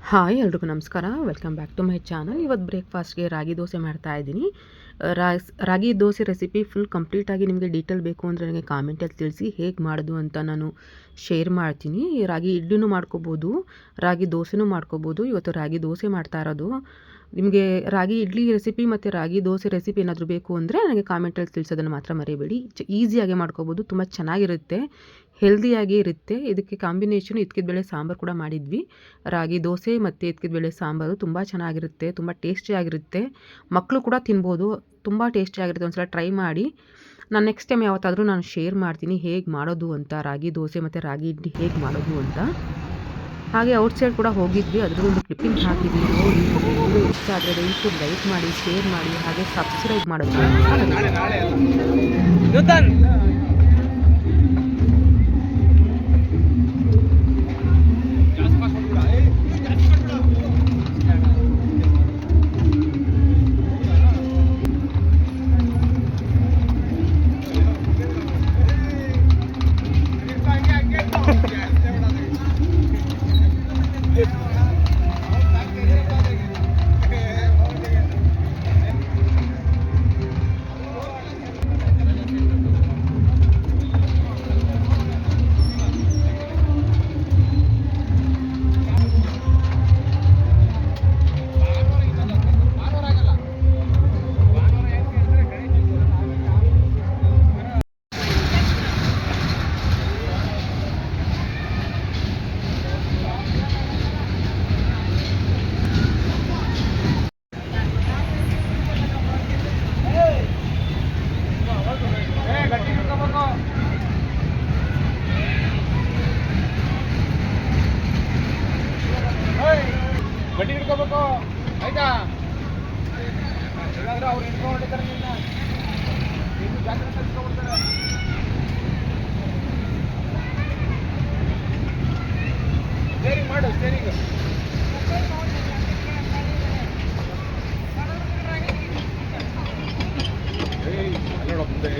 Hi ಎಲ್ರಿಗೂ ನಮಸ್ಕಾರ. Welcome back to my channel. ಇವತ್ತು ಬ್ರೇಕ್ಫಾಸ್ಟ್ಗೆ ರಾಗಿ ದೋಸೆ ಮಾಡ್ತಾಯಿದ್ದೀನಿ. ರಾಗಿ ದೋಸೆ ರೆಸಿಪಿ ಫುಲ್ ಕಂಪ್ಲೀಟಾಗಿ ನಿಮಗೆ ಡೀಟೇಲ್ ಬೇಕು ಅಂದರೆ ನನಗೆ ಕಾಮೆಂಟಲ್ಲಿ ತಿಳಿಸಿ, ಹೇಗೆ ಮಾಡೋದು ಅಂತ ನಾನು ಶೇರ್ ಮಾಡ್ತೀನಿ. ರಾಗಿ ಇಡ್ಲಿನೂ ಮಾಡ್ಕೋಬೋದು, ರಾಗಿ ದೋಸೆನೂ ಮಾಡ್ಕೋಬೋದು. ಇವತ್ತು ರಾಗಿ ದೋಸೆ ಮಾಡ್ತಾ ಇರೋದು. ನಿಮಗೆ ರಾಗಿ ಇಡ್ಲಿ ರೆಸಿಪಿ ಮತ್ತು ರಾಗಿ ದೋಸೆ ರೆಸಿಪಿ ಏನಾದರೂ ಬೇಕು ಅಂದರೆ ನನಗೆ ಕಾಮೆಂಟಲ್ಲಿ ತಿಳಿಸೋದನ್ನು ಮಾತ್ರ ಮರಿಬೇಡಿ. ಈಸಿಯಾಗಿ ಮಾಡ್ಕೋಬೋದು, ತುಂಬ ಚೆನ್ನಾಗಿರುತ್ತೆ, ಹೆಲ್ದಿಯಾಗಿ ಇರುತ್ತೆ. ಇದಕ್ಕೆ ಕಾಂಬಿನೇಷನ್ ಬೇಳೆ ಸಾಂಬಾರು ಕೂಡ ಮಾಡಿದ್ವಿ. ರಾಗಿ ದೋಸೆ ಮತ್ತು ಬೇಳೆ ಸಾಂಬಾರು ತುಂಬ ಚೆನ್ನಾಗಿರುತ್ತೆ, ತುಂಬ ಟೇಸ್ಟಿಯಾಗಿರುತ್ತೆ. ಮಕ್ಕಳು ಕೂಡ ತಿನ್ಬೋದು, ತುಂಬ ಟೇಸ್ಟಿಯಾಗಿರುತ್ತೆ. ಒಂದ್ಸಲ ಟ್ರೈ ಮಾಡಿ. ನಾನು ನೆಕ್ಸ್ಟ್ ಟೈಮ್ ಯಾವತ್ತಾದರೂ ನಾನು ಶೇರ್ ಮಾಡ್ತೀನಿ ಹೇಗೆ ಮಾಡೋದು ಅಂತ, ರಾಗಿ ದೋಸೆ ಮತ್ತು ರಾಗಿ ಇಡ್ಲಿ ಹೇಗೆ ಮಾಡೋದು ಅಂತ. ಹಾಗೆ ಔಟ್ಸೈಡ್ ಕೂಡ ಹೋಗಿದ್ವಿ, ಅದರದ್ದು ಕ್ಲಿಪ್ಪಿಂಗ್ ಹಾಕಿದ್ವಿ. ನೋಡಿ, ಇದು ಇಷ್ಟ ಆದರೆ ದಯವಿಟ್ಟು ಲೈಕ್ ಮಾಡಿ, ಶೇರ್ ಮಾಡಿ, ಹಾಗೆ ಸಬ್ಸ್ಕ್ರೈಬ್ ಮಾಡೋದು. ಗಟ್ಟಿ ಹಿಡ್ಕೋಬೇಕು ಆಯ್ತಾ. ಇಲ್ಲಾಂದ್ರೆ ಅವ್ರು ಹಿಡ್ಕೊಂಡಿರ್ತಾರೆ, ನಿನ್ನ ಜಾತ್ರೆ ತರಿಸ್ಕೊಬಿಡ್ತಾರೆ. ಸ್ಟೇರಿಂಗ್ ಮಾಡು, ಸ್ಟೇರಿಂಗ್. ಅಲ್ಲೋಡ ಮುಂದೆ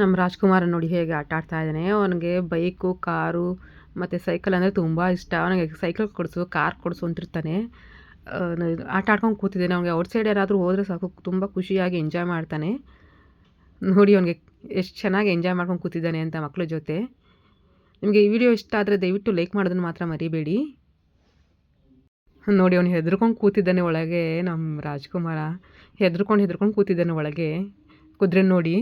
ನಮ್ಮ ರಾಜ್ಕುಮಾರ್ ನೋಡಿ ಹೇಗೆ ಆಟ ಆಡ್ತಾ ಇದ್ದಾನೆ. ಅವನಿಗೆ ಬೈಕು, ಕಾರು ಮತ್ತು ಸೈಕಲ್ ಅಂದರೆ ತುಂಬ ಇಷ್ಟ. ಅವನಿಗೆ ಸೈಕಲ್ ಕೊಡಿಸು, ಕಾರ್ ಕೊಡಿಸು ಅಂತಿರ್ತಾನೆ. ಆಟ ಆಡ್ಕೊಂಡು ಕೂತಿದ್ದಾನೆ. ಅವ್ನಿಗೆ ಔಟ್ಸೈಡ್ ಯಾರಾದರೂ ಹೋದರೆ ಸಾಕು, ತುಂಬ ಖುಷಿಯಾಗಿ ಎಂಜಾಯ್ ಮಾಡ್ತಾನೆ. ನೋಡಿ ಅವನಿಗೆ ಎಷ್ಟು ಚೆನ್ನಾಗಿ ಎಂಜಾಯ್ ಮಾಡ್ಕೊಂಡು ಕೂತಿದ್ದಾನೆ ಅಂತ ಮಕ್ಕಳ ಜೊತೆ. ನಿಮಗೆ ಈ ವಿಡಿಯೋ ಇಷ್ಟ ಆದರೆ ದಯವಿಟ್ಟು ಲೈಕ್ ಮಾಡೋದನ್ನು ಮಾತ್ರ ಮರಿಬೇಡಿ. ನೋಡಿ ಅವನು ಹೆದರ್ಕೊಂಡು ಕೂತಿದ್ದಾನೆ ಒಳಗೆ. ನಮ್ಮ ರಾಜ್ಕುಮಾರ ಹೆದರ್ಕೊಂಡು ಕೂತಿದ್ದಾನೆ ಒಳಗೆ. ಕುದುರೆ ನೋಡಿ.